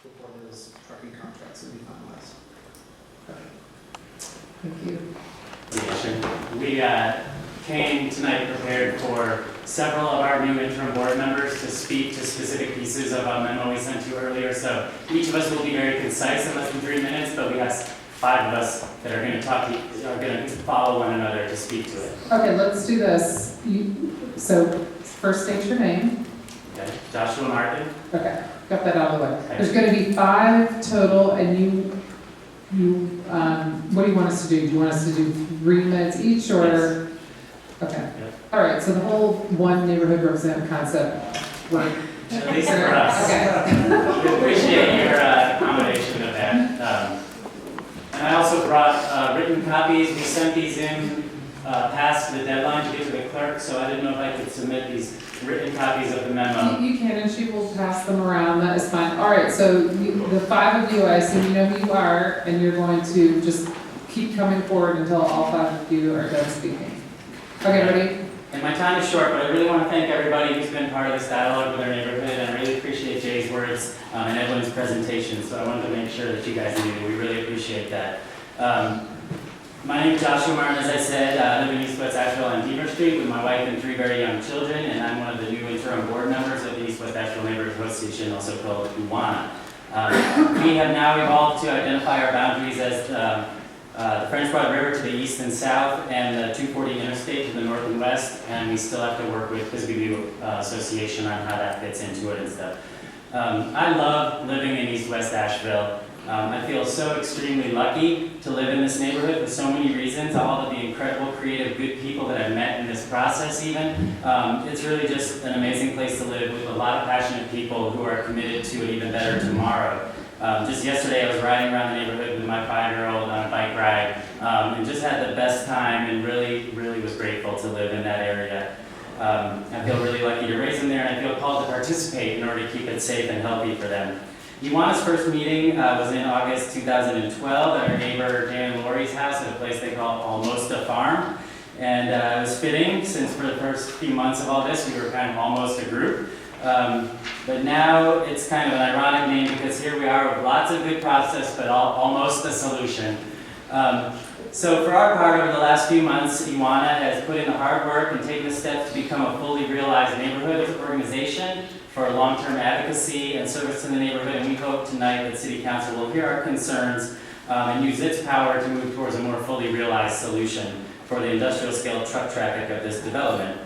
before those trucking contracts will be finalized. Thank you. We came tonight prepared for several of our new interim board members to speak to specific pieces of a memo we sent you earlier. So each of us will be very concise in less than 3 minutes, but we have 5 of us that are going to follow one another to speak to it. Okay, let's do this. So first state your name. Okay, Joshua Martin. Okay, got that out of the way. There's going to be 5 total, and what do you want us to do? Do you want us to do 3 minutes each, or? Yes. Okay. Yep. All right, so the whole one neighborhood representative concept, right? At least for us. Okay. We appreciate your accommodation of that. And I also brought written copies. We sent these in past the deadline to get to the clerk, so I didn't know if I could submit these written copies of the memo. You can, and she will pass them around. That is fine. All right, so the 5 of you, I assume you know who you are, and you're going to just keep coming forward until all 5 of you are done speaking. Okay, ready? And my time is short, but I really want to thank everybody who's been part of this dialogue with our neighborhood, and I really appreciate Jay's words and Edwin's presentation, so I wanted to make sure that you guys knew that we really appreciate that. My name is Joshua Martin, as I said. I live in East West Asheville on Deaver Street with my wife and 3 very young children, and I'm one of the new interim board members of the East West Asheville Neighborhood Association, also called UWANA. We have now evolved to identify our boundaries as the French Broad River to the east and south, and the 240 interstate to the north and west, and we still have to work with Bisbee View Association on how that fits into it and stuff. I love living in East West Asheville. I feel so extremely lucky to live in this neighborhood for so many reasons, all of the incredible, creative, good people that I've met in this process even. It's really just an amazing place to live with a lot of passionate people who are committed to an even better tomorrow. Just yesterday I was riding around the neighborhood with my 5-year-old on a bike ride and just had the best time and really was grateful to live in that area. I feel really lucky to raise them there, and I feel called to participate in order to keep it safe and healthy for them. UWANA's first meeting was in August 2012 at our neighbor Dan and Lori's house at a place they call Almost a Farm. And it was fitting, since for the first few months of all this we were kind of almost a group. But now it's kind of an ironic name because here we are with lots of good process, but almost a solution. So for our part, over the last few months, UWANA has put in the hard work and taken the steps to become a fully realized neighborhood organization for long-term advocacy and service to the neighborhood, and we hope tonight that City Council will hear our concerns and use its power to move towards a more fully realized solution for the industrial scale truck traffic of this development.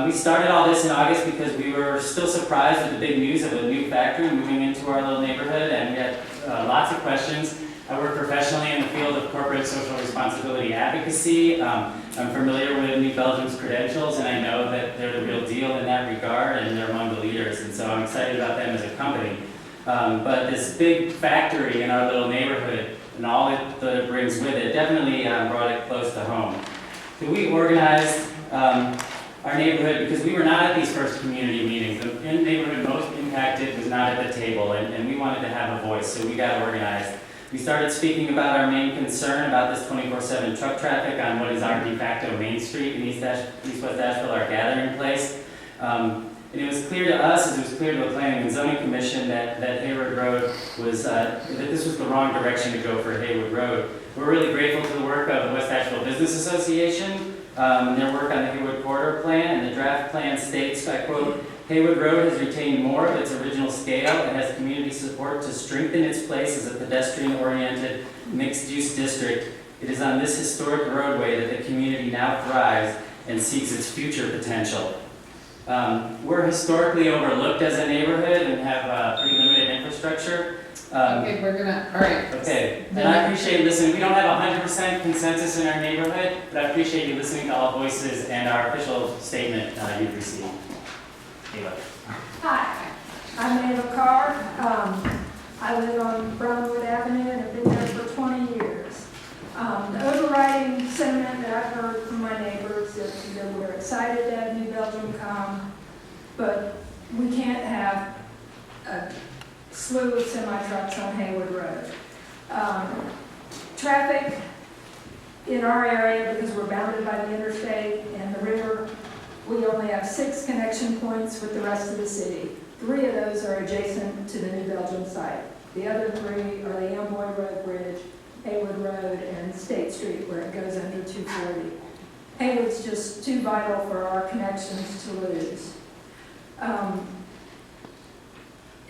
We started all this in August because we were still surprised with the big news of a new factory moving into our little neighborhood, and we had lots of questions. I work professionally in the field of corporate social responsibility advocacy. I'm familiar with New Belgium's credentials, and I know that they're the real deal in that regard, and they're among the leaders, and so I'm excited about them as a company. But this big factory in our little neighborhood and all that it brings with it definitely brought it close to home. So we organized our neighborhood because we were not at these first community meetings. The neighborhood most impacted was not at the table, and we wanted to have a voice, so we got organized. We started speaking about our main concern about this 24/7 truck traffic on what is our de facto Main Street in East West Asheville, our gathering place. And it was clear to us, as it was clear to the Planning and Zoning Commission, that Hayward Road was, that this was the wrong direction to go for Hayward Road. We're really grateful to the work of the West Asheville Business Association and their work on the Hayward Corridor Plan, and the draft plan states, I quote, "Hayward Road has retained more of its original scale and has community support to strengthen its place as a pedestrian-oriented mixed-use district. It is on this historic roadway that the community now thrives and seeks its future potential." We're historically overlooked as a neighborhood and have pretty limited infrastructure. Okay, we're gonna, all right. Okay, and I appreciate listening. We don't have 100% consensus in our neighborhood, but I appreciate you listening to all voices and our official statement you've received. Hi, I'm Ava Carr. I live on Brownwood Avenue and have been there for 20 years. The overriding sentiment that I've heard from my neighbors is that we're excited to have New Belgium come, but we can't have a slew of semi-trucks on Hayward Road. Traffic in our area, because we're bounded by the interstate and the river, we only have 6 connection points with the rest of the city. 3 of those are adjacent to the New Belgium site. The other 3 are the Amboy Road Bridge, Haywood Road, and State Street, where it goes under 240. Haywood's just too vital for our connections to lose.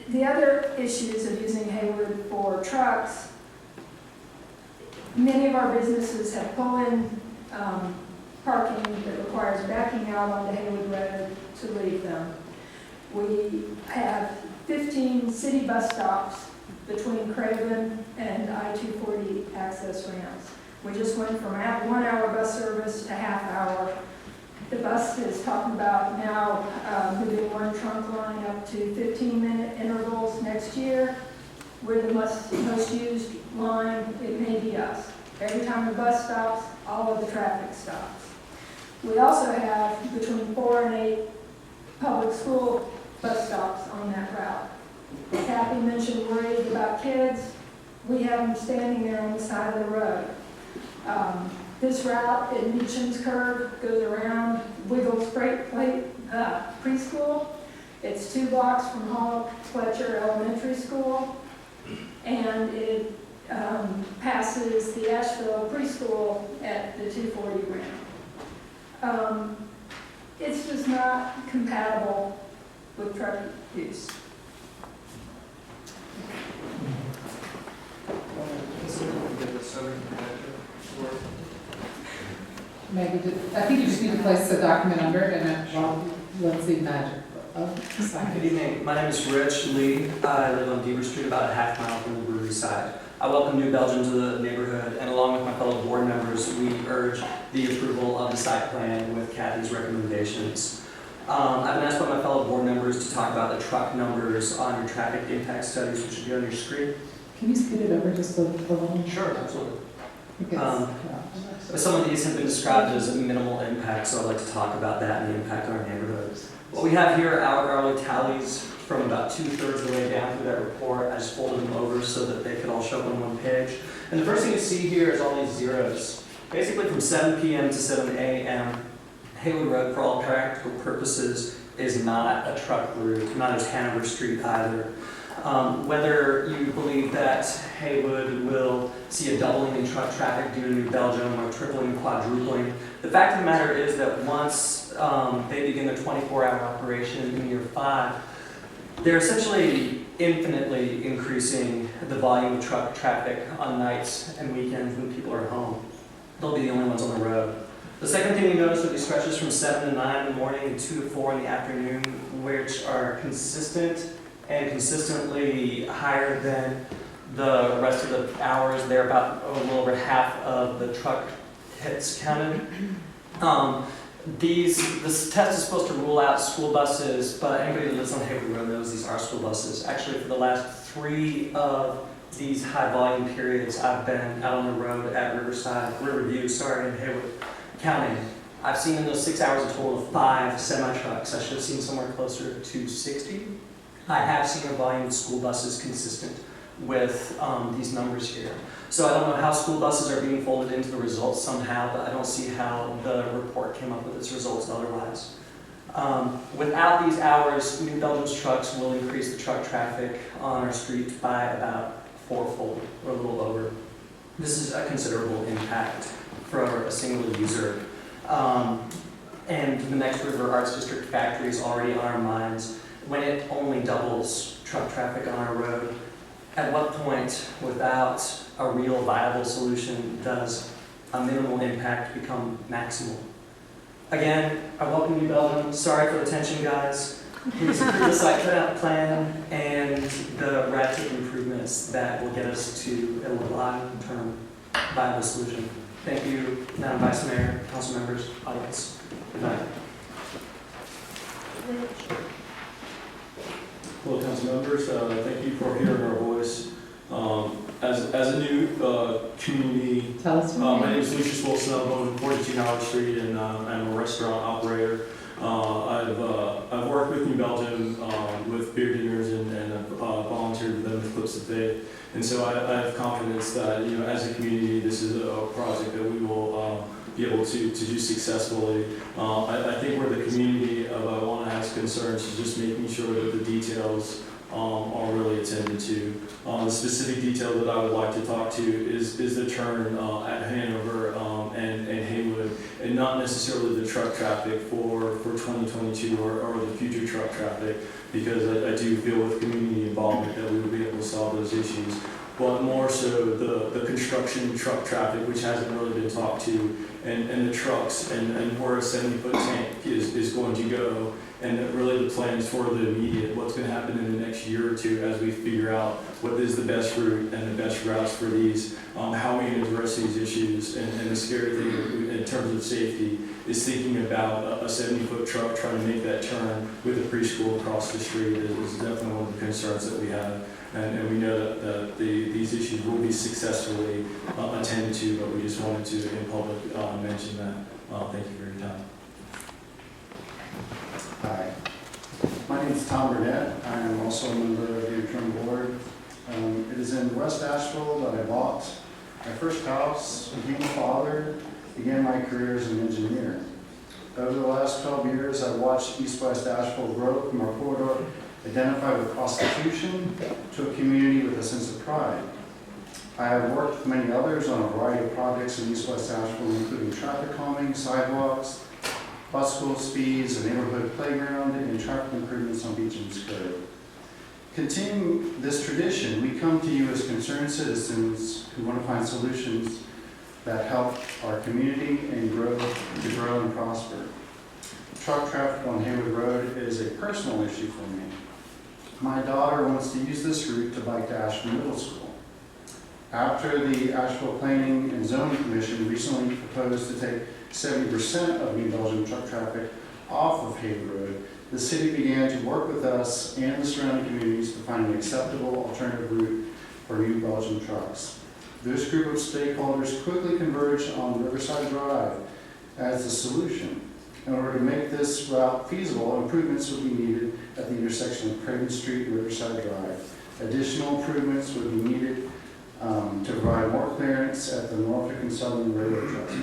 The other issues of using Haywood for trucks, many of our businesses have pull-in parking that requires backing out onto Haywood Road to leave them. We have 15 city bus stops between Craven and I-240 access ramps. We just went from 1 hour bus service to half hour. The bus is talking about now moving one trunk line up to 15-minute intervals next year. We're the most used line, it may be us. Every time the bus stops, all of the traffic stops. We also have between 4 and 8 public school bus stops on that route. Kathy mentioned worries about kids. We have them standing there on the side of the road. This route in Meacham's Curve goes around Wiggles Freight Plate Preschool. It's 2 blocks from Hall Fletcher Elementary School, and it passes the Asheville Preschool at the 240 ramp. It's just not compatible with truck use. Maggie, I think you just need to place the document under it and then, well, let's see magic. Oh, sorry. Good evening. My name is Rich Lee. I live on Beaver Street, about a half mile from the brewery side. I welcome New Belgium to the neighborhood, and along with my fellow board members, we urge the approval of the site plan with Kathy's recommendations. I've been asked by my fellow board members to talk about the truck numbers on your traffic impact studies, which should be on your screen. Can you scoot it over just a little? Sure, absolutely. Yeah. But some of these have been described as minimal impact, so I'd like to talk about that and the impact on our neighborhoods. What we have here are hourly tallies from about 2/3 of the way down through that report. I just folded them over so that they could all show up on one page. And the first thing you see here is all these zeros. Basically from 7 p.m. to 7 a.m., Haywood Road, for all practical purposes, is not a truck route, not as Hanover Street either. Whether you believe that Haywood will see a doubling in truck traffic due to New Belgium or tripling, quadrupling, the fact of the matter is that once they begin their 24-hour operation in year 5, they're essentially infinitely increasing the volume of truck traffic on nights and weekends when people are home. They'll be the only ones on the road. The second thing you notice are these stretches from 7 to 9 in the morning and 2 to 4 in the afternoon, which are consistent and consistently higher than the rest of the hours. They're about a little over half of the truck hits counted. This test is supposed to rule out school buses, but anybody that lives on Haywood Road knows these are school buses. Actually, for the last 3 of these high volume periods, I've been out on the road at Riverview, in Haywood, counting. I've seen in those 6 hours a total of 5 semi-trucks. I should have seen somewhere closer to 60. I have seen a volume of school buses consistent with these numbers here. So I don't know how school buses are being folded into the results somehow, but I don't see how the report came up with its results otherwise. Without these hours, New Belgium's trucks will increase the truck traffic on our street by about 4-fold, or a little over. This is a considerable impact for a single user. And the Next River Arts District factory is already on our minds. When it only doubles truck traffic on our road, at what point, without a real viable solution, does a minimal impact become maximal? Again, I welcome New Belgium. Sorry for the tension, guys. Please approve the site plan and the rapid improvements that will get us to a long-term viable solution. Thank you, Madam Vice Mayor, council members, audience. Good night. Hello, council members. Thank you for hearing our voice. As a new community, Tell us. my name is Lucius Wilson. I live on 42 Howard Street, and I'm a restaurant operator. I've worked with New Belgium with beer dinners and volunteered with them with Clip slips of faith. And so I have confidence that, you know, as a community, this is a project that we will be able to do successfully. I think where the community of Iwana has concerns is just making sure that the details are really attended to. The specific detail that I would like to talk to is the turn at Hanover and Haywood, and not necessarily the truck traffic for 2022 or the future truck traffic, because I do feel with community involvement that we will be able to solve those issues. But more so the construction truck traffic, which hasn't really been talked to, and the trucks, and where a 70-foot tank is going to go, and really the plans for the immediate, what's going to happen in the next year or two as we figure out what is the best route and the best routes for these, how we can address these issues. And the scary thing in terms of safety is thinking about a 70-foot truck trying to make that turn with a preschool across the street is definitely one of the concerns that we have. And we know that these issues will be successfully attended to, but we just wanted to, in public, mention that. Thank you for your time. Hi, my name is Tom Burnett. I am also a member of the interim board. It is in West Asheville that I bought my first house, became a father, began my career as an engineer. Over the last 12 years, I've watched East-West Asheville grow from a corridor identified with prostitution to a community with a sense of pride. I have worked with many others on a variety of projects in East-West Asheville, including traffic calming, sidewalks, bus school speeds, a neighborhood playground, and traffic improvements on Beecham's Curve. Continuing this tradition, we come to you as concerned citizens who want to find solutions that help our community and grow and prosper. Truck traffic on Haywood Road is a personal issue for me. My daughter wants to use this route to bike to Asheville Middle School. After the Asheville Planning and Zoning Commission recently proposed to take 70% of New Belgium truck traffic off of Haywood Road, the city began to work with us and the surrounding communities to find an acceptable alternative route for New Belgium trucks. This group of stakeholders quickly converged on Riverside Drive as the solution. In order to make this route feasible, improvements would be needed at the intersection of Craven Street and Riverside Drive. Additional improvements would be needed to provide more clearance at the Norfolk and Southern Railroad tracks.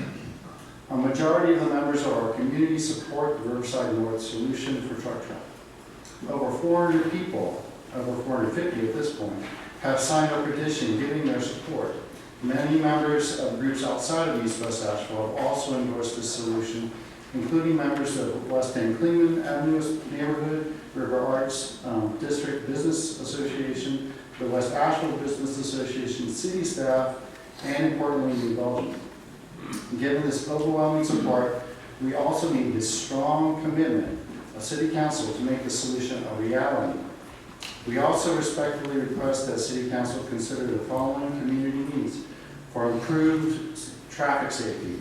A majority of the members of our community support the Riverside North solution for truck traffic. Over 400 people, over 450 at this point, have signed a petition giving their support. Many members of groups outside of East-West Asheville have also endorsed this solution, including members of West End Cleveland Avenue neighborhood, River Arts District Business Association, the West Asheville Business Association, city staff, and importantly, New Belgium. Given this overwhelming support, we also need this strong commitment of City Council to make the solution a reality. We also respectfully request that City Council consider the following community needs for improved traffic safety.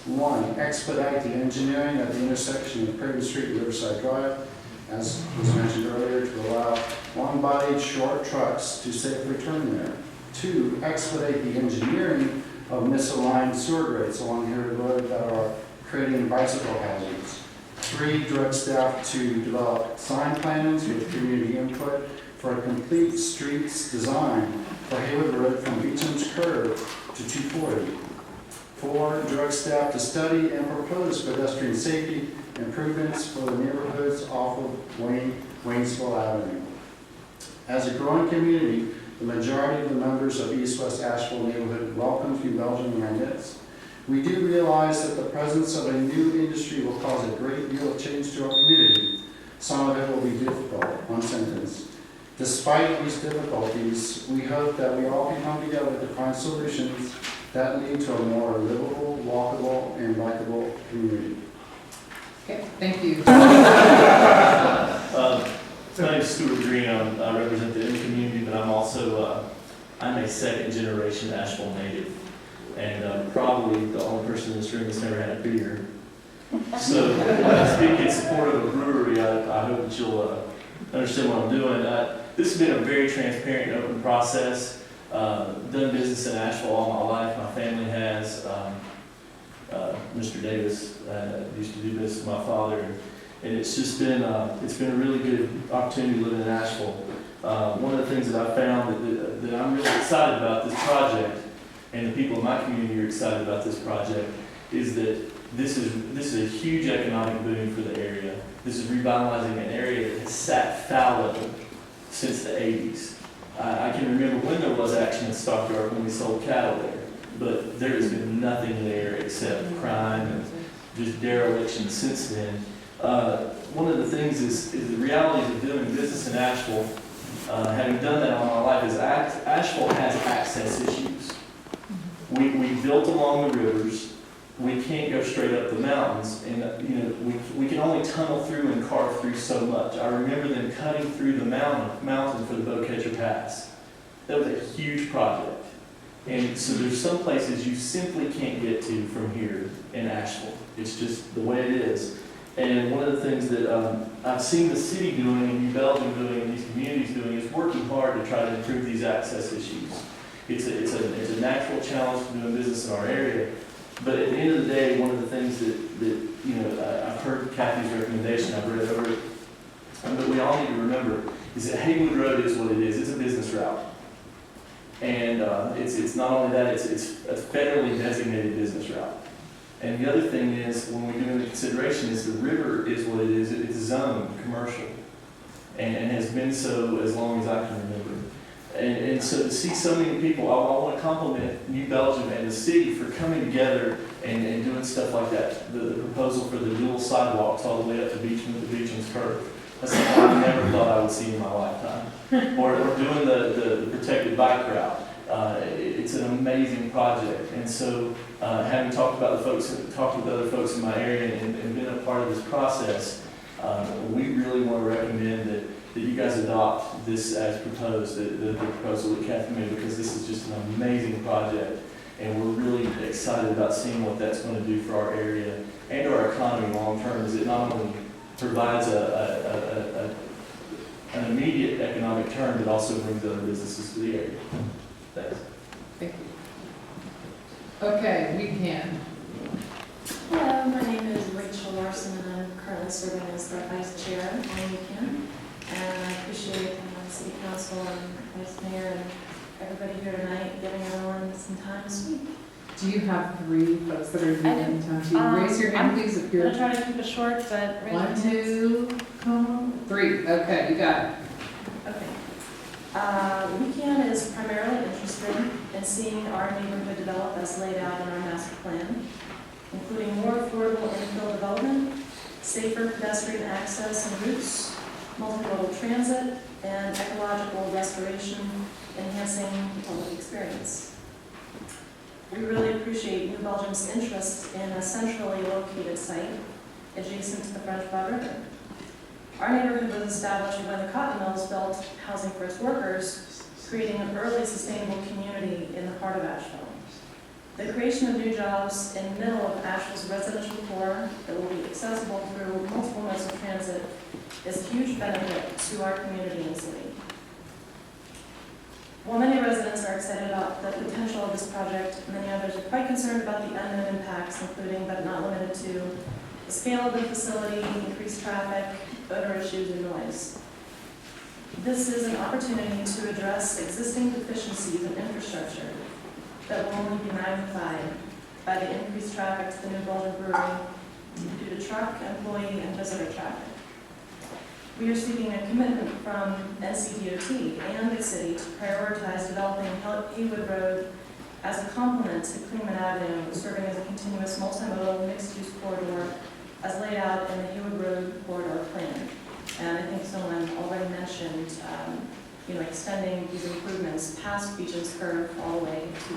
1, expedite the engineering at the intersection of Craven Street and Riverside Drive, as was mentioned earlier, to allow long-bodied short trucks to safely turn there. 2, expedite the engineering of misaligned sewer grates along Haywood Road that are creating bicycle hazards. 3, direct staff to develop sign plans with community input for a complete streets design for Haywood Road from Beecham's Curve to 240. 4, direct staff to study and propose pedestrian safety improvements for the neighborhoods off of Waynesville Avenue. As a growing community, the majority of the members of East-West Asheville neighborhood welcome New Belgium in our midst. We do realize that the presence of a new industry will cause a great deal of change to our community. Some of it will be difficult. One sentence. Despite these difficulties, we hope that we all can come together to find solutions that lead to a more livable, walkable, and likable community. Okay, thank you. My name is Stuart Green. I represent the Indian community, but I'm also I'm a second-generation Asheville native, and probably the only person in this room that's never had a beer. So, when I speak in support of a brewery, I hope that you'll understand what I'm doing. This has been a very transparent and open process. Done business in Asheville all my life. My family has. Mr. Davis used to do business with my father, and it's just been it's been a really good opportunity living in Asheville. One of the things that I found that I'm really excited about this project, and the people in my community are excited about this project, is that this is a huge economic boom for the area. This is revitalizing an area that has sat fallow since the 80s. I can remember when there was action in Stockyard when we sold cattle there, but there has been nothing there except crime and just dereliction since then. One of the things is the realities of doing business in Asheville, having done that all my life, is Asheville has access issues. We built along the rivers. We can't go straight up the mountains, and we can only tunnel through and carve through so much. I remember them cutting through the mountain for the Bowcatcher Pass. That was a huge project. And so there's some places you simply can't get to from here in Asheville. It's just the way it is. And one of the things that I've seen the city doing, and New Belgium doing, and these communities doing, is working hard to try to improve these access issues. It's a natural challenge to doing business in our area. But at the end of the day, one of the things that I've heard Kathy's recommendation, I've read over it, but we all need to remember is that Haywood Road is what it is. It's a business route. And it's not only that, it's a federally designated business route. And the other thing is, when we do into consideration, is the river is what it is. It's zoned commercial, and has been so as long as I can remember. And so to see so many people, I want to compliment New Belgium and the city for coming together and doing stuff like that. The proposal for the dual sidewalks all the way up to Beecham's curve. That's something I never thought I would see in my lifetime. Or doing the protected bike route. It's an amazing project. And so having talked with other folks in my area and been a part of this process, we really want to recommend that you guys adopt this as proposed, the proposal that Kathy made, because this is just an amazing project, and we're really excited about seeing what that's going to do for our area and our economy long term. Is it not only provides an immediate economic turn, but also brings other businesses to the area. Thanks. Thank you. Okay, we can. Hello, my name is Rachel Larson, and I'm currently serving as the vice chair on WECAN. And I appreciate the city council and vice mayor and everybody here tonight giving everyone some time to speak. Do you have 3 folks that are I do. in town? To raise your hand, please, if I'm you're. gonna try to keep it short, but raise your 1, hands. 2, 3. Okay, you got it. Okay. WECAN is primarily interested in seeing our neighborhood develop as laid out in our master plan, including more affordable infill development, safer pedestrian access and routes, multimodal transit, and ecological restoration, enhancing the public experience. We really appreciate New Belgium's interest in a centrally located site adjacent to the French Broad River. Our neighborhood was established when the cotton mills built housing for its workers, creating an early sustainable community in the heart of Asheville. The creation of new jobs in the middle of Asheville's residential core that will be accessible through multiple modes of transit is a huge benefit to our community and city. While many residents are excited about the potential of this project, many others are quite concerned about the unknown impacts, including but not limited to the scale of the facility, increased traffic, odor issues, and noise. This is an opportunity to address existing deficiencies in infrastructure that will only be magnified by the increased traffic to the New Belgium Brewery due to truck, employee, and visitor traffic. We are seeking a commitment from NCDOT and the city to prioritize developing Haywood Road as a complement to Clingman Avenue, serving as a continuous multimodal mixed-use corridor as laid out in the Haywood Road corridor plan. And I think someone already mentioned, extending these improvements past Beecham's curve all the way to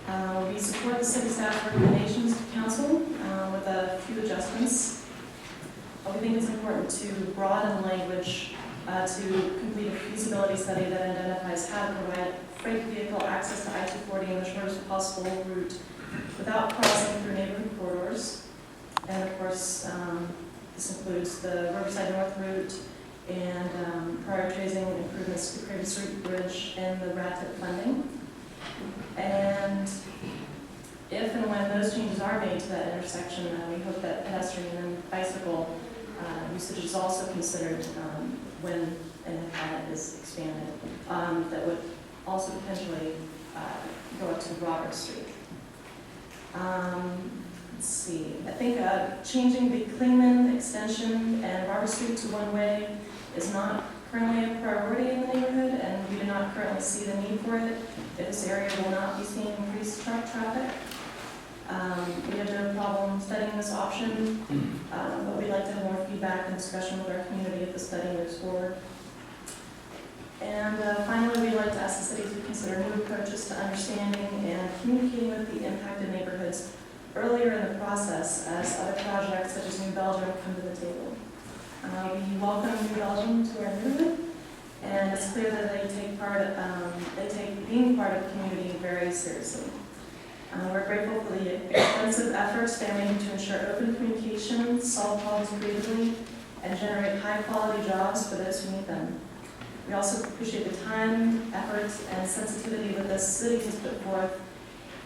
I-240. We support the city staff recommendations to council with a few adjustments. We think it's important to broaden language to complete a feasibility study that identifies how to provide freight vehicle access to I-240 in the shortest possible route without crossing through neighborhood corridors. And of course, this includes the Riverside North route and prioritizing improvements to Craven Street Bridge and the RATIP funding. And if and when those changes are made to that intersection, we hope that pedestrian and bicycle usage is also considered when and if that is expanded. also potentially go up to Robert Street. Let's see, I think changing the Klingman extension and Robert Street to one-way is not currently a priority in the neighborhood, and we do not currently see the need for it. This area will not be seeing increased truck traffic. We have no problem studying this option, but we'd like to have more feedback and discussion with our community if the study moves forward. And finally, we'd like to ask the city to consider new approaches to understanding and communicating with the impacted neighborhoods earlier in the process as other projects such as New Belgium come to the table. We welcome New Belgium to our neighborhood, and it's clear that they take being part of the community very seriously. We're grateful for the extensive efforts they're making to ensure open communication, solve problems creatively, and generate high-quality jobs for those who need them. We also appreciate the time, effort, and sensitivity that the city has put forth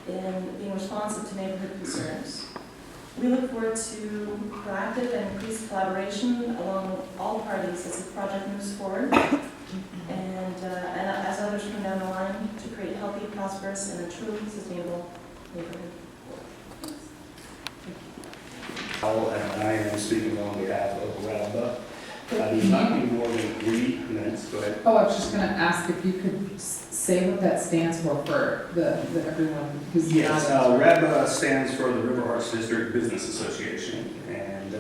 in being responsive to neighborhood concerns. We look forward to proactive and increased collaboration along all parties as the project moves forward, and as others come down the line to create healthy, prosperous, and a truly sustainable neighborhood. And I am speaking on behalf of RADBA. I do not need more than 3 minutes. Go ahead. Oh, I was just gonna ask if you could say what that stands for the everyone who's. Yes, RADBA stands for the River Arts District Business Association, and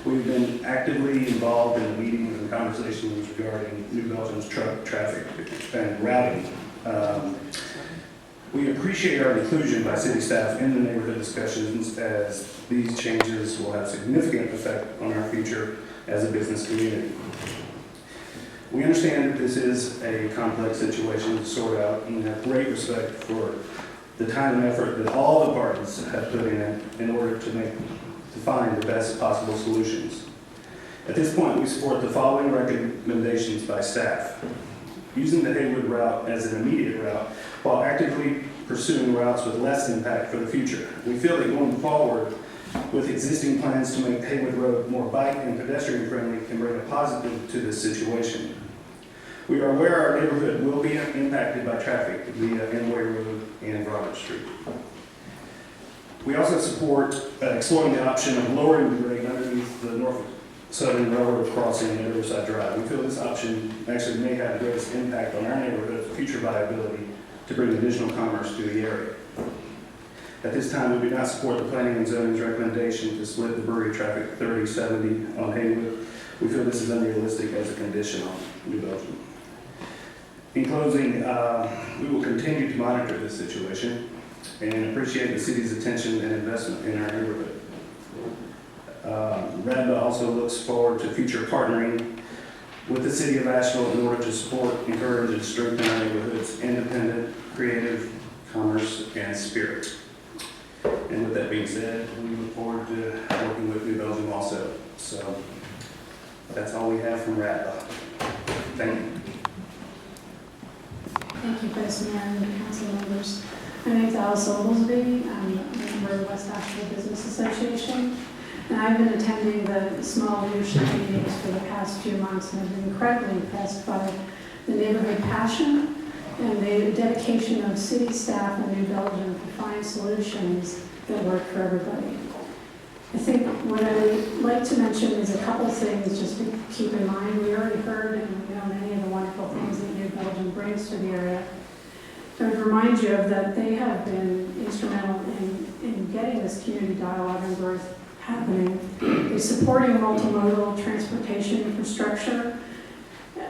we've been actively involved in meetings and conversations regarding New Belgium's truck traffic and routing. We appreciate our inclusion by city staff in the neighborhood discussions, as these changes will have significant effect on our future as a business community. We understand that this is a complex situation to sort out, and we have great respect for the time and effort that all the parties have put in order to find the best possible solutions. At this point, we support the following recommendations by staff. Using the Haywood route as an immediate route while actively pursuing routes with less impact for the future. We feel that going forward with existing plans to make Haywood Road more bike and pedestrian friendly can bring a positive to this situation. We are aware our neighborhood will be impacted by traffic via Enway Road and Robert Street. We also support exploring the option of lowering the grade underneath the Norfolk Southern Railroad crossing at Riverside Drive. We feel this option actually may have the greatest impact on our neighborhood's future viability to bring additional commerce to the area. At this time, we do not support the planning and zoning's recommendation to split the brewery traffic 30/70 on Haywood. We feel this is unrealistic as a condition on New Belgium. In closing, we will continue to monitor this situation and appreciate the city's attention and investment in our neighborhood. RADBA also looks forward to future partnering with the city of Asheville in order to support, encourage, and strengthen our neighborhood's independent, creative, commerce, and spirit. And with that being said, we look forward to working with New Belgium also. So that's all we have from RADBA. Thank you. Thank you, Vice Mayor and council members. My name is Alice Oglesby. I'm a member of the West Asheville Business Association. And I've been attending the small leadership meetings for the past few months, and I've been incredibly impressed by the neighborhood passion and the dedication of city staff in New Belgium to find solutions that work for everybody. I think what I would like to mention is a couple things just to keep in mind. We already heard and we know many of the wonderful things that New Belgium brings to the area. I would remind you of that they have been instrumental in getting this community dialogue and growth happening. They're supporting multimodal transportation infrastructure,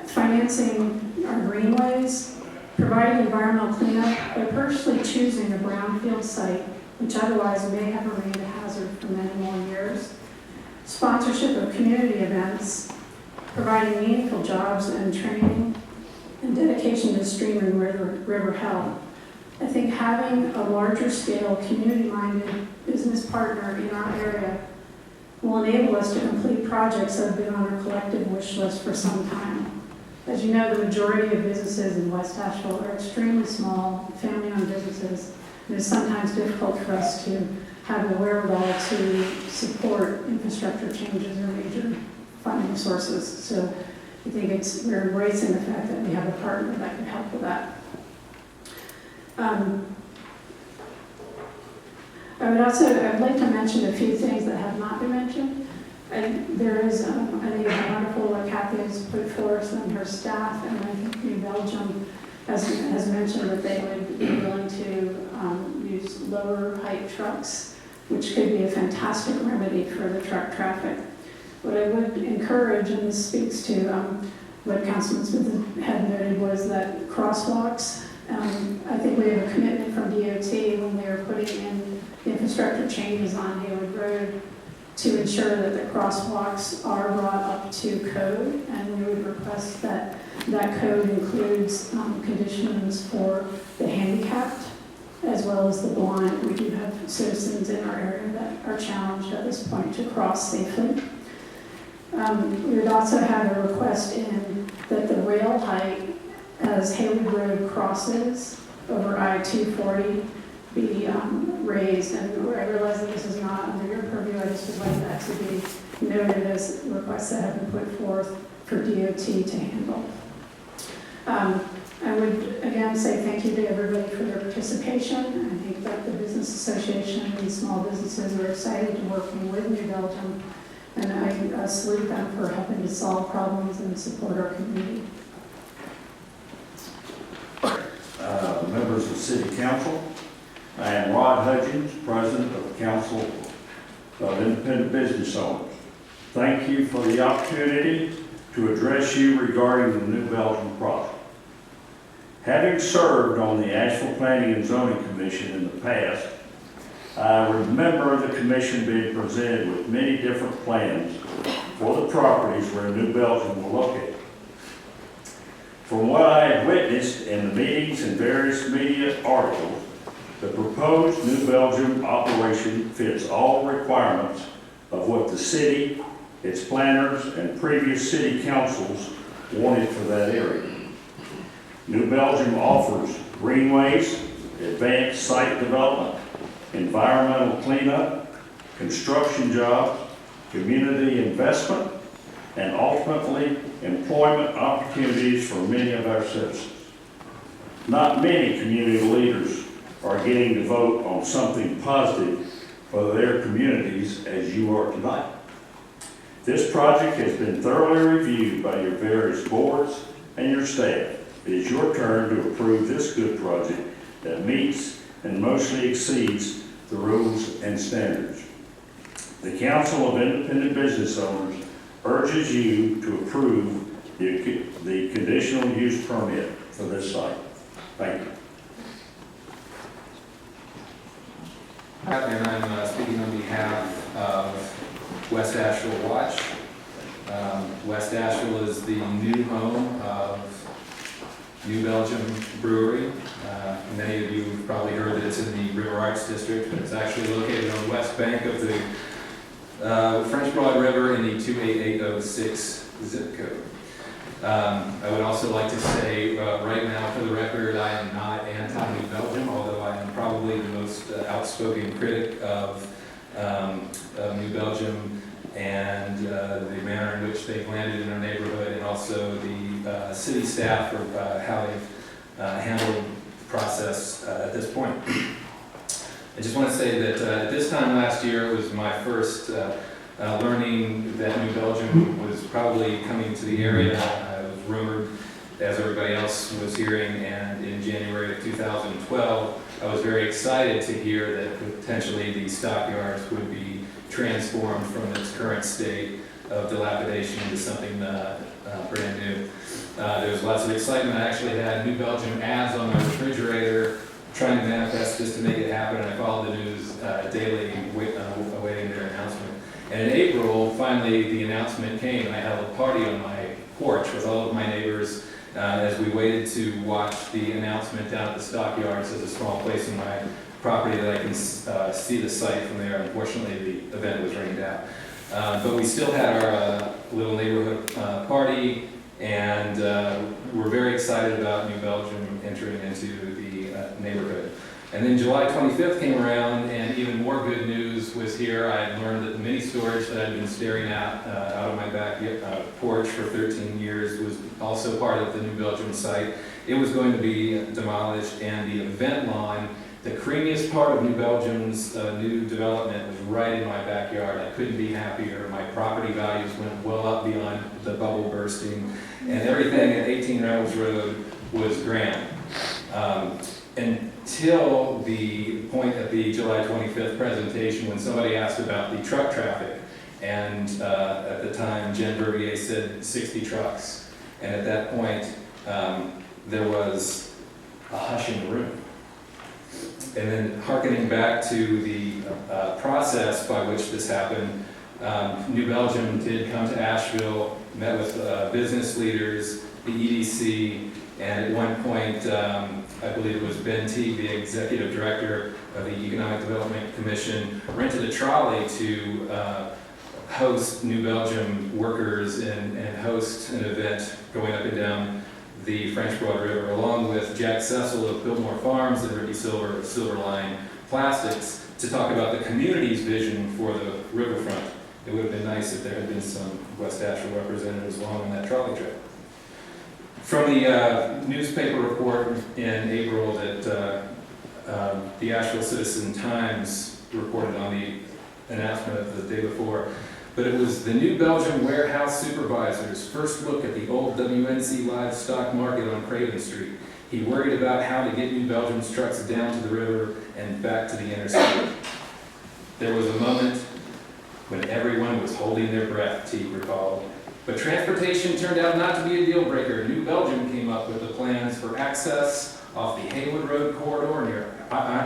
financing our greenways, providing environmental cleanup by personally choosing a brownfield site, which otherwise may have remained a hazard for many more years, sponsorship of community events, providing meaningful jobs and training, and dedication to stream and river health. I think having a larger scale, community-minded business partner in our area will enable us to complete projects that have been on our collective wish list for some time. As you know, the majority of businesses in West Asheville are extremely small, family-owned businesses. It is sometimes difficult for us to have the wherewithal to support infrastructure changes or major funding sources. So I think we're embracing the fact that we have a partner that can help with that. I'd like to mention a few things that have not been mentioned. And there is, I think, an article that Kathy has put forth and her staff, and I think New Belgium has mentioned that they would be willing to use lower height trucks, which could be a fantastic remedy for the truck traffic. What I would encourage, and this speaks to what Councilman Smith had noted, was that crosswalks, I think we have a commitment from DOT when they are putting in the infrastructure changes on Hayward Road to ensure that the crosswalks are brought up to code, and we would request that that code includes conditions for the handicapped as well as the blind. We do have citizens in our area that are challenged at this point to cross safely. We would also have a request in that the rail height as Hayward Road crosses over I-240 be raised. And I realize that this is not under your purview. I just would like that to be noted as requests that have been put forth for DOT to handle. I would again say thank you to everybody for their participation. I think that the Business Association and these small businesses are excited to working with New Belgium, and I salute them for helping to solve problems and support our community. Members of City Council, I am Rod Hudgens, President of the Council of Independent Business Owners. Thank you for the opportunity to address you regarding the New Belgium project. Having served on the Asheville Planning and Zoning Commission in the past, I remember the commission being presented with many different plans for the properties where New Belgium will locate. From what I have witnessed in the meetings and various media articles, the proposed New Belgium operation fits all requirements of what the city, its planners, and previous city councils wanted for that area. New Belgium offers greenways, advanced site development, environmental cleanup, construction jobs, community investment, and ultimately employment opportunities for many of our citizens. Not many community leaders are getting to vote on something positive for their communities as you are tonight. This project has been thoroughly reviewed by your various boards and your staff. It is your turn to approve this good project that meets and mostly exceeds the rules and standards. The Council of Independent Business Owners urges you to approve the conditional use permit for this site. Thank you. And I'm speaking on behalf of West Asheville Watch. West Asheville is the new home of New Belgium Brewery. Many of you have probably heard that it's in the River Arts District, but it's actually located on the west bank of the French Broad River in the 28806 zip code. I would also like to say right now, for the record, I am not anti-New Belgium, although I am probably the most outspoken critic of New Belgium and the manner in which they've landed in our neighborhood, and also the city staff for how they've handled the process at this point. I just want to say that at this time last year, it was my first learning that New Belgium was probably coming to the area. I was rumored, as everybody else was hearing, and in January of 2012, I was very excited to hear that potentially the stockyards would be transformed from its current state of dilapidation into something brand new. There was lots of excitement. I actually had New Belgium ads on my refrigerator trying to manifest just to make it happen, and I followed the news daily awaiting their announcement. And in April, finally the announcement came, and I held a party on my porch with all of my neighbors as we waited to watch the announcement down at the stockyards. There's a small place in my property that I can see the site from there. Unfortunately, the event was rained out. But we still had our little neighborhood party, and we're very excited about New Belgium entering into the neighborhood. And then July 25th came around, and even more good news was here. I had learned that the mini storage that I'd been staring at out of my back porch for 13 years was also part of the New Belgium site. It was going to be demolished, and the event lawn, the creamiest part of New Belgium's new development, was right in my backyard. I couldn't be happier. My property values went well up beyond the bubble bursting, and everything at 18 Reynolds Road was grand. Until the point at the July 25th presentation when somebody asked about the truck traffic. And at the time, Jen Vervier said 60 trucks. And at that point, there was a hush in the room. And then hearkening back to the process by which this happened, New Belgium did come to Asheville, met with business leaders, the EDC, and at one point, I believe it was Ben Teague, the executive director of the Economic Development Commission, rented a trolley to host New Belgium workers and host an event going up and down the French Broad River, along with Jack Cecil of Biltmore Farms and Ricky Silver of Silverline Plastics, to talk about the community's vision for the riverfront. It would have been nice if there had been some West Asheville representatives along on that trolley trip. From the newspaper report in April that the Asheville Citizen-Times reported on the announcement of the day before, but it was the New Belgium warehouse supervisor's first look at the old WNC livestock market on Craven Street. He worried about how to get New Belgium's trucks down to the river and back to the interstate. There was a moment when everyone was holding their breath, Teague recalled. But transportation turned out not to be a deal breaker. New Belgium came up with the plans for access off the Haywood Road corridor near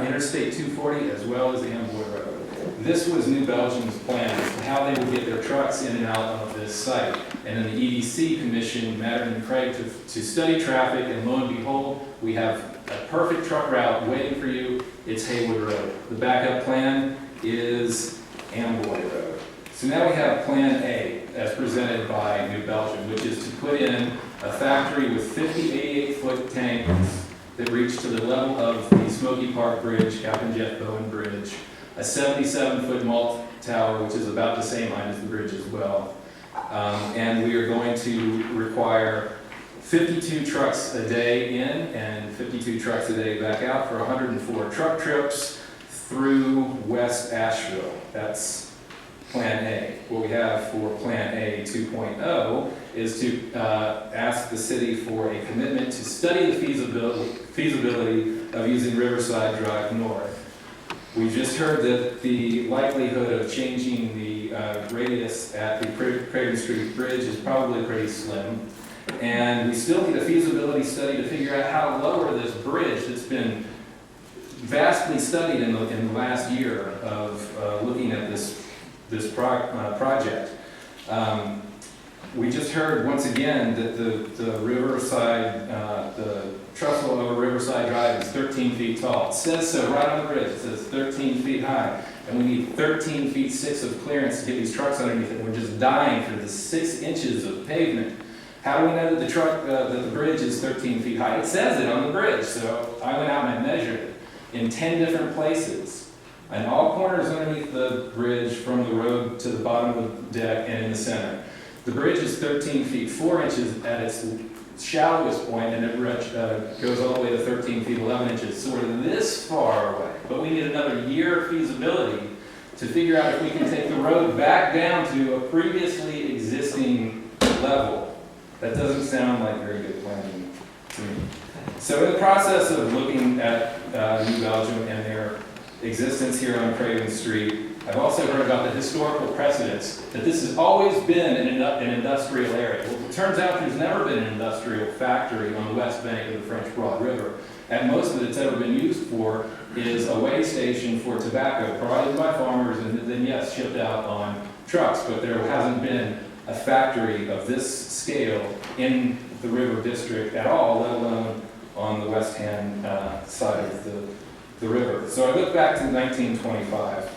Interstate 240 as well as Amboy Road. This was New Belgium's plan as to how they would get their trucks in and out of this site. And then the EDC commissioned Mattern and Craig to study traffic, and lo and behold, we have a perfect truck route waiting for you. It's Haywood Road. The backup plan is Amboy Road. So now we have Plan A, as presented by New Belgium, which is to put in a factory with 50 88-foot tanks that reach to the level of the Smoky Park Bridge, Captain Jeff Bowen Bridge, a 77-foot malt tower, which is about the same height as the bridge as well. And we are going to require 52 trucks a day in and 52 trucks a day back out for 104 truck trips through West Asheville. That's Plan A. What we have for Plan A 2.0 is to ask the city for a commitment to study the feasibility of using Riverside Drive North. We just heard that the likelihood of changing the radius at the Craven Street Bridge is probably pretty slim. And we still need a feasibility study to figure out how to lower this bridge that's been vastly studied in the last year of looking at this project. We just heard once again that the Riverside, the trestle over Riverside Drive is 13 feet tall. It says so right on the bridge. It says 13 feet high. And we need 13 feet 6 of clearance to get these trucks underneath it. We're just dying for the 6 inches of pavement. How do we know that the bridge is 13 feet high? It says it on the bridge. So I went out and I measured it in 10 different places. And all corners underneath the bridge from the road to the bottom of the deck and in the center. The bridge is 13 feet 4 inches at its shallowest point, and it goes all the way to 13 feet 11 inches. So we're this far away. But we need another year of feasibility to figure out if we can take the road back down to a previously existing level. That doesn't sound like very good planning to me. So in the process of looking at New Belgium and their existence here on Craven Street, I've also heard about the historical precedents that this has always been an industrial area. Well, it turns out there's never been an industrial factory on the west bank of the French Broad River. And most of it it's ever been used for is a weigh station for tobacco provided by farmers and then, yes, shipped out on trucks. But there hasn't been a factory of this scale in the river district at all, let alone on the west-hand side of the river. So I look back to 1925.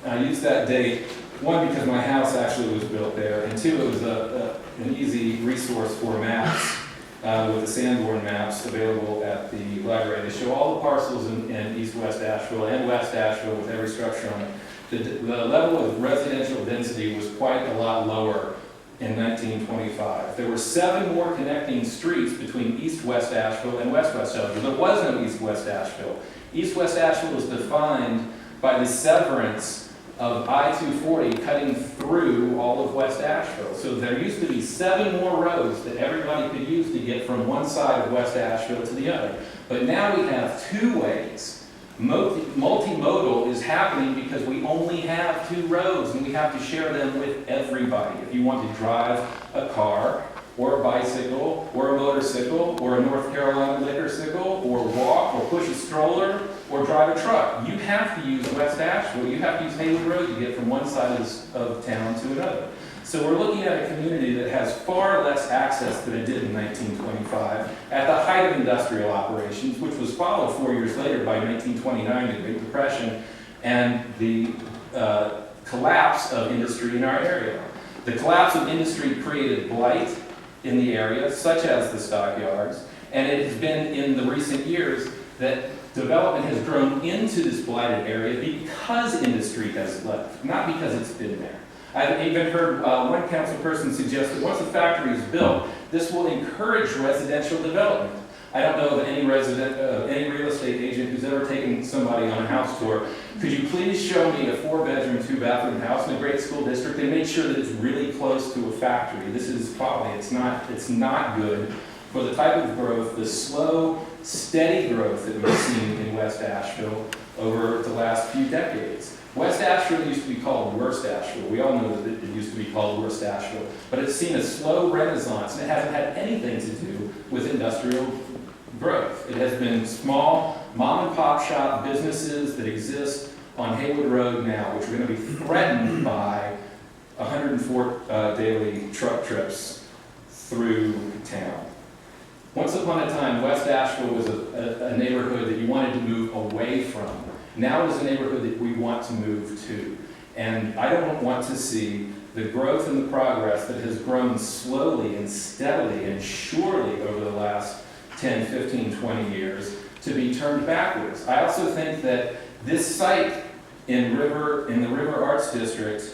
I used that date, one, because my house actually was built there, and two, it was an easy resource for maps. with the Sanborn maps available at the library. They show all the parcels in East-West Asheville and West Asheville with every structure on it. The level of residential density was quite a lot lower in 1925. There were 7 more connecting streets between East-West Asheville and West-West Asheville. There was no East-West Asheville. East-West Asheville is defined by the severance of I-240 cutting through all of West Asheville. So there used to be 7 more roads that everybody could use to get from one side of West Asheville to the other. But now we have 2 ways. Multimodal is happening because we only have 2 roads and we have to share them with everybody. If you want to drive a car or a bicycle or a motorcycle or a North Carolina liquorcycle or walk or push a stroller or drive a truck, you have to use West Asheville. You have to use Haywood Road to get from one side of town to another. So we're looking at a community that has far less access than it did in 1925 at the height of industrial operations, which was followed 4 years later by 1929, the Great Depression, and the collapse of industry in our area. The collapse of industry created blight in the area, such as the stockyards, and it has been in the recent years that development has grown into this blighted area because industry has left, not because it's been there. I've even heard one council person suggest that once the factory is built, this will encourage residential development. I don't know of any any real estate agent who's ever taken somebody on a house tour. Could you please show me a 4-bedroom, 2-bathroom house in a great school district and make sure that it's really close to a factory? This is probably, it's not good for the type of growth, the slow, steady growth that we've seen in West Asheville over the last few decades. West Asheville used to be called Worst Asheville. We all know that it used to be called Worst Asheville, but it's seen a slow renaissance, and it hasn't had anything to do with industrial growth. It has been small mom and pop shop businesses that exist on Haywood Road now, which are going to be threatened by 104 daily truck trips through town. Once upon a time, West Asheville was a neighborhood that you wanted to move away from. Now it is a neighborhood that we want to move to. And I don't want to see the growth and the progress that has grown slowly and steadily and surely over the last 10, 15, 20 years to be turned backwards. I also think that this site in the River Arts District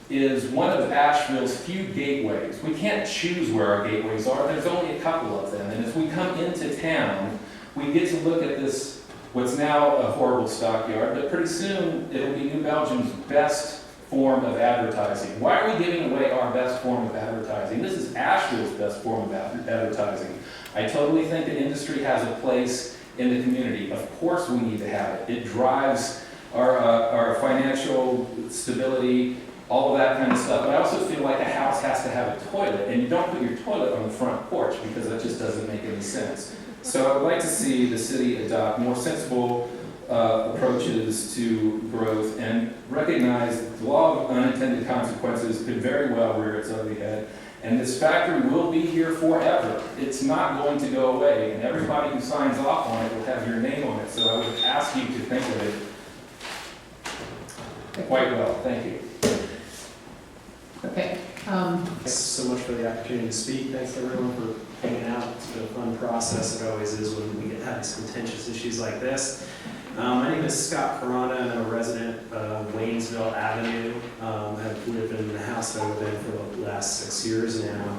is one of Asheville's few gateways. We can't choose where our gateways are. There's only a couple of them. And as we come into town, we get to look at this, what's now a horrible stockyard, but pretty soon it'll be New Belgium's best form of advertising. Why are we giving away our best form of advertising? This is Asheville's best form of advertising. I totally think that industry has a place in the community. Of course we need to have it. It drives our financial stability, all of that kind of stuff. But I also feel like a house has to have a toilet, and you don't put your toilet on the front porch because that just doesn't make any sense. So I would like to see the city adopt more sensible approaches to growth and recognize that the law of unintended consequences could very well rear its ugly head. And this factory will be here forever. It's not going to go away, and everybody who signs off on it will have your name on it. So I would ask you to think of it quite well. Thank you. Okay. Thanks so much for the opportunity to speak. Thanks everyone for hanging out. It's been a fun process. It always is when we have these contentious issues like this. My name is Scott Corona, and I'm a resident of Waynesville Avenue. I've lived in the house that I've been in for the last 6 years now.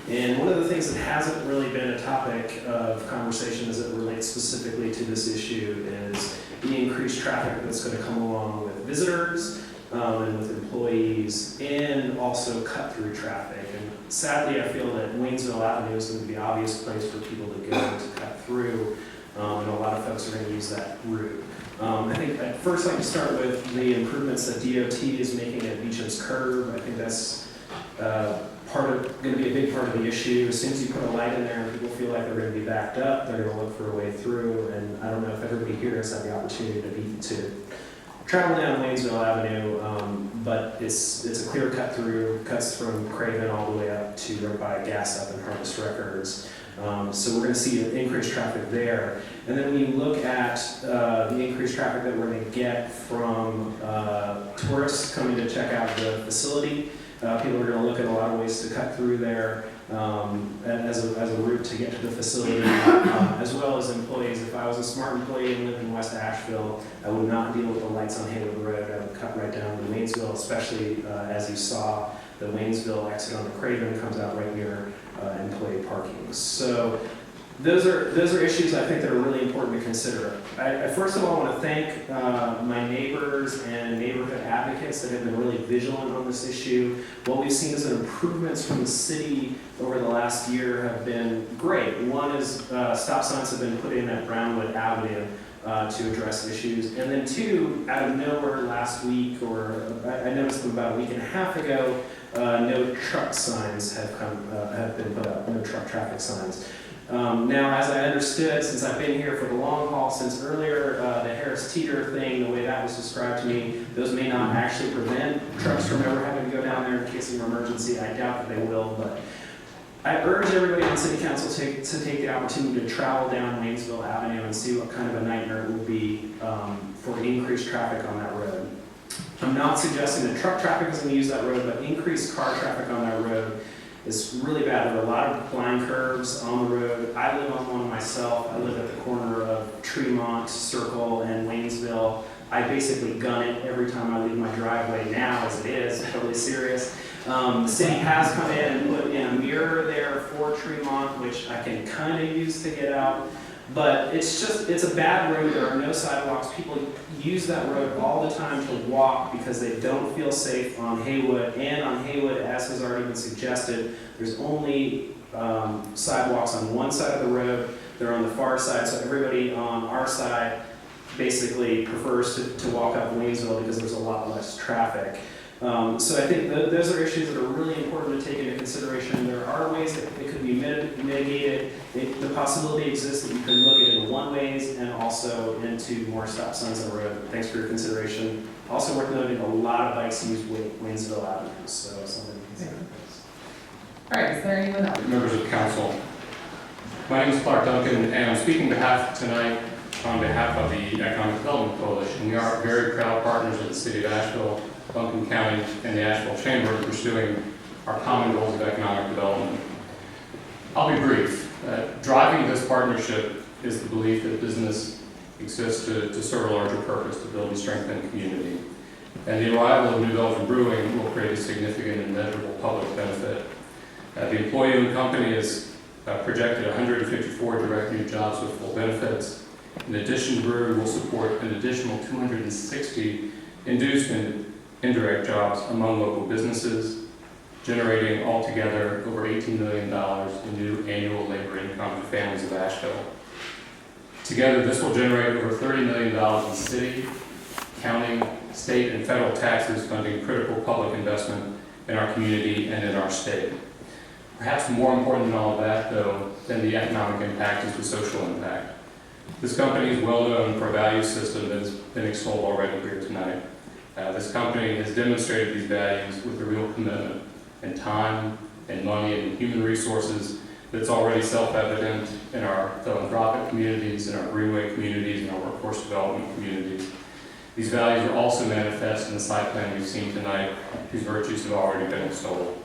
And one of the things that hasn't really been a topic of conversation as it relates specifically to this issue is the increased traffic that's going to come along with visitors and with employees, and also cut-through traffic. And sadly, I feel that Waynesville Avenue is going to be the obvious place for people to go to cut through, and a lot of folks are going to use that route. I think I'd first like to start with the improvements that DOT is making at Beecham's Curve. I think that's going to be a big part of the issue. As soon as you put a light in there and people feel like they're going to be backed up, they're going to look for a way through. And I don't know if everybody here has had the opportunity to travel down Waynesville Avenue, but it's a clear cut through, cuts from Craven all the way up to right by Gas Up and Harvest Records. So we're going to see increased traffic there. And then when you look at the increased traffic that we're going to get from tourists coming to check out the facility, people are going to look at a lot of ways to cut through there. as a route to get to the facility, as well as employees. If I was a smart employee and lived in West Asheville, I would not deal with the lights on Haywood Road. I would cut right down to Waynesville, especially as you saw, the Waynesville exit on the Craven comes out right near employee parking. So those are issues I think that are really important to consider. I first of all want to thank my neighbors and neighborhood advocates that have been really vigilant on this issue. What we've seen is that improvements from the city over the last year have been great. One is stop signs have been put in at Brownwood Avenue to address issues. And then two, out of nowhere last week, or I noticed them about a week and a half ago, no truck signs have been put up, no truck traffic signs. Now, as I understood, since I've been here for the long haul, since earlier, the Harris Teeter thing, the way that was described to me, those may not actually prevent trucks from ever having to go down there in case of an emergency. I doubt that they will, but I urge everybody on City Council to take the opportunity to travel down Waynesville Avenue and see what kind of a nightmare it will be for increased traffic on that road. I'm not suggesting that truck traffic is going to use that road, but increased car traffic on that road is really bad. There are a lot of blind curves on the road. I live on one myself. I live at the corner of Tremont Circle and Waynesville. I basically gun it every time I leave my driveway now, as it is, totally serious. The city has come in and put in a mirror there for Tremont, which I can kind of use to get out. But it's a bad road. There are no sidewalks. People use that road all the time to walk because they don't feel safe on Haywood. And on Haywood, as has already been suggested, there's only sidewalks on one side of the road. They're on the far side, so everybody on our side basically prefers to walk up Waynesville because there's a lot less traffic. So I think those are issues that are really important to take into consideration. There are ways that it could be mitigated. The possibility exists that you can look at it in one-ways and also into more stop signs on the road. Thanks for your consideration. Also worth noting, a lot of bikes use Waynesville Avenue, so something to consider. All right, is there anyone else? Members of council, my name is Clark Duncan, and I'm speaking tonight on behalf of the Economic Development Coalition. We are very proud partners of the City of Asheville, Buncombe County, and the Asheville Chamber in pursuing our common goals of economic development. I'll be brief. Driving this partnership is the belief that business exists to serve a larger purpose, to build and strengthen community. And the arrival of New Belgium Brewing will create a significant and measurable public benefit. The employee-owned company has projected 154 direct new jobs with full benefits. In addition, the brewery will support an additional 260 induced and indirect jobs among local businesses, generating altogether over $18 million in new annual labor income to families of Asheville. Together, this will generate over $30 million in city, county, state, and federal taxes funding critical public investment in our community and in our state. Perhaps more important than all of that, though, than the economic impact is the social impact. This company is well known for a value system that has been extolled already here tonight. This company has demonstrated these values with a real commitment in time and money and human resources that's already self-evident in our philanthropic communities, in our greenway communities, and our workforce development communities. These values are also manifest in the site plan we've seen tonight, whose virtues have already been extolled.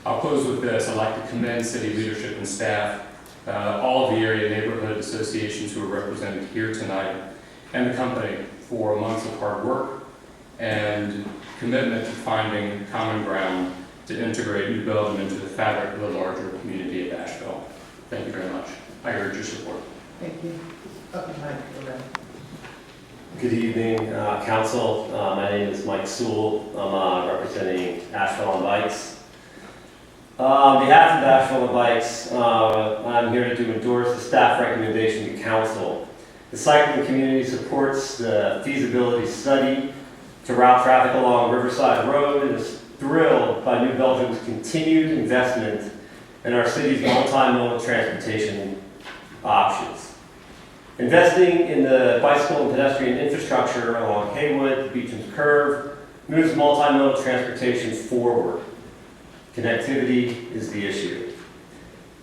I'll close with this. I'd like to commend city leadership and staff, all of the area neighborhood associations who are represented here tonight, and the company for months of hard work and commitment to finding common ground to integrate New Belgium into the fabric of the larger community of Asheville. Thank you very much. I urge your support. Thank you. Okay, Mike, go ahead. Good evening, Council. My name is Mike Sewell. I'm representing Asheville on Bikes. On behalf of Asheville on Bikes, I'm here to endorse the staff recommendation to Council. The cycling community supports the feasibility study to route traffic along Riverside Road and is thrilled by New Belgium's continued investment in our city's multimodal transportation options. Investing in the bicycle and pedestrian infrastructure along Haywood, Beecham's Curve, moves multimodal transportation forward. Connectivity is the issue.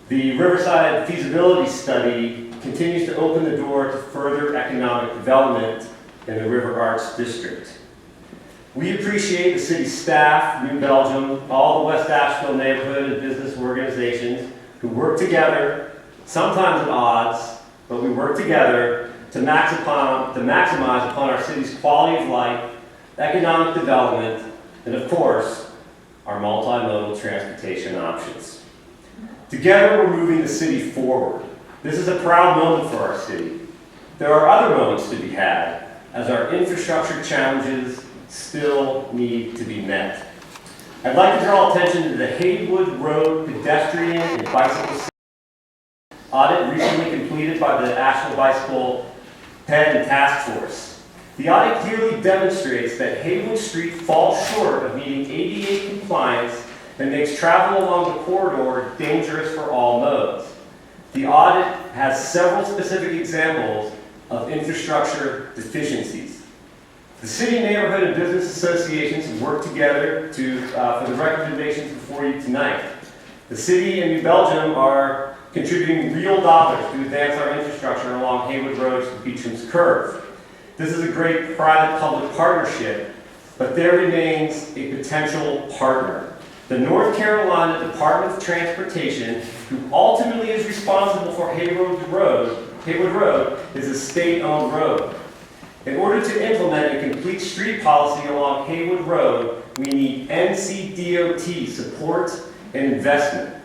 The Riverside feasibility study continues to open the door to further economic development in the River Arts District. We appreciate the city staff, New Belgium, all the West Asheville neighborhood and business organizations who work together, sometimes at odds, but we work together to maximize upon our city's quality of life, economic development, and of course, our multimodal transportation options. Together, we're moving the city forward. This is a proud moment for our city. There are other moments to be had, as our infrastructure challenges still need to be met. I'd like to draw attention to the Haywood Road pedestrian and bicycle audit recently completed by the Asheville Bicycle Head and Task Force. The audit clearly demonstrates that Haywood Street falls short of meeting ADA compliance and makes travel along the corridor dangerous for all modes. The audit has several specific examples of infrastructure deficiencies. The city, neighborhood, and business associations have worked together for the recommendations before you tonight. The city and New Belgium are contributing real dollars to advance our infrastructure along Haywood Road to Beecham's Curve. This is a great private-public partnership, but there remains a potential partner. The North Carolina Department of Transportation, who ultimately is responsible for Haywood Road, is a state-owned road. In order to implement a complete street policy along Haywood Road, we need NCDOT support and investment.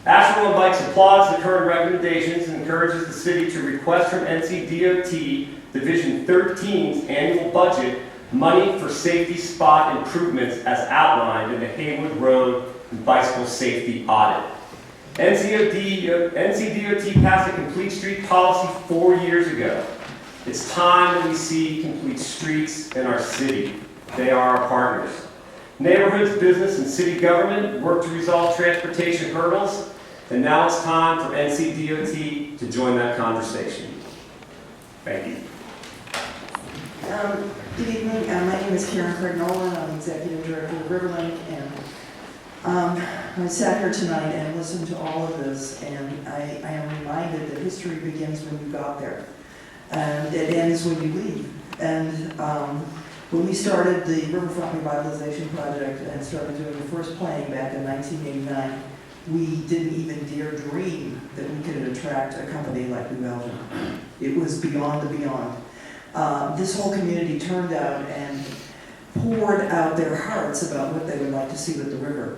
Asheville Bikes applauds the current recommendations and encourages the city to request from NCDOT Division 13's annual budget money for safety spot improvements as outlined in the Haywood Road Bicycle Safety Audit. NCDOT passed a complete street policy 4 years ago. It's time that we see complete streets in our city. They are our partners. Neighborhoods, business, and city government work to resolve transportation hurdles, and now it's time for NCDOT to join that conversation. Thank you. Good evening. My name is Karen Cardinola. I'm Executive Director of Riverlink, and I sat here tonight and listened to all of this, and I am reminded that history begins when you got there, and it ends when you leave. And when we started the Riverfront Revitalization Project and started doing the first planning back in 1989, we didn't even dare dream that we could attract a company like New Belgium. It was beyond the beyond. This whole community turned out and poured out their hearts about what they would like to see with the river.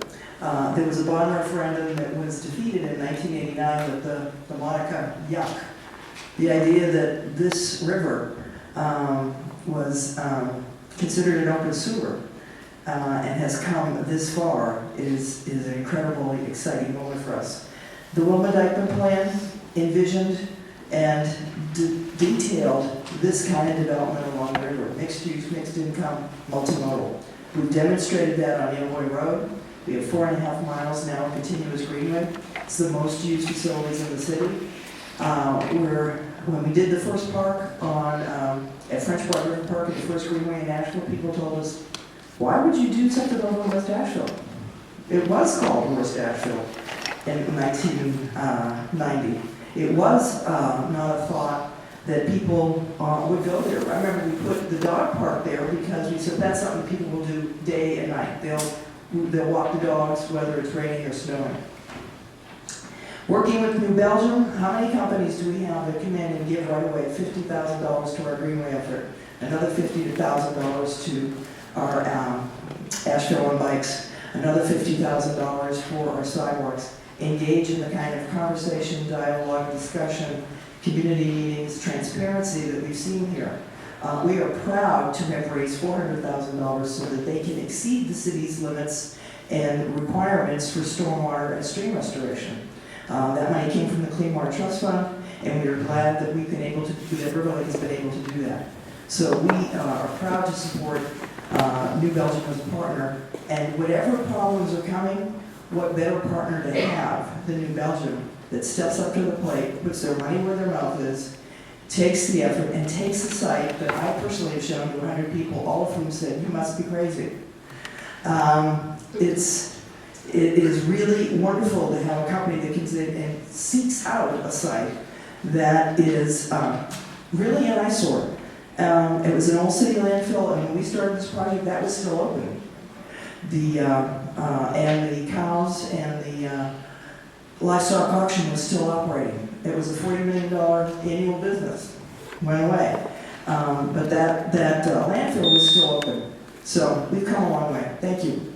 There was a bond referendum that was defeated in 1989 with the Monica Yuck. The idea that this river was considered an open sewer and has come this far is an incredibly exciting moment for us. The Wilma Dykeman Plan envisioned and detailed this kind of development along the river, mixed use, mixed income, multimodal. We've demonstrated that on Illinois Road. We have 4.5 miles now of continuous greenway. It's the most used facilities in the city. When we did the first park at French Water River Park, at the first greenway in Asheville, people told us, why would you do something over West Asheville? It was called West Asheville in 1990. It was not a thought that people would go there. I remember we put the dog park there because we said that's something people will do day and night. They'll walk the dogs whether it's raining or snowing. Working with New Belgium, how many companies do we have that come in and give right away $50,000 to our greenway effort, another $50,000 to our Asheville on Bikes, another $50,000 for our sidewalks, engage in the kind of conversation, dialogue, discussion, community meetings, transparency that we've seen here. We are proud to have raised $400,000 so that they can exceed the city's limits and requirements for stormwater and stream restoration. That money came from the Clean Water Trust Fund, and we are glad that we've been able to, that Riverlink has been able to do that. So we are proud to support New Belgium as a partner, and whatever problems are coming, what better partner to have than New Belgium that steps up to the plate, puts their money where their mouth is, takes the effort, and takes a site that I personally have shown to 100 people, all of whom said, you must be crazy. It is really wonderful to have a company that comes in and seeks out a site that is really an eyesore. It was an old city landfill, and when we started this project, that was still open. And the cows and the livestock auction was still operating. It was a $40 million annual business. Went away. But that landfill was still open. So we've come a long way. Thank you.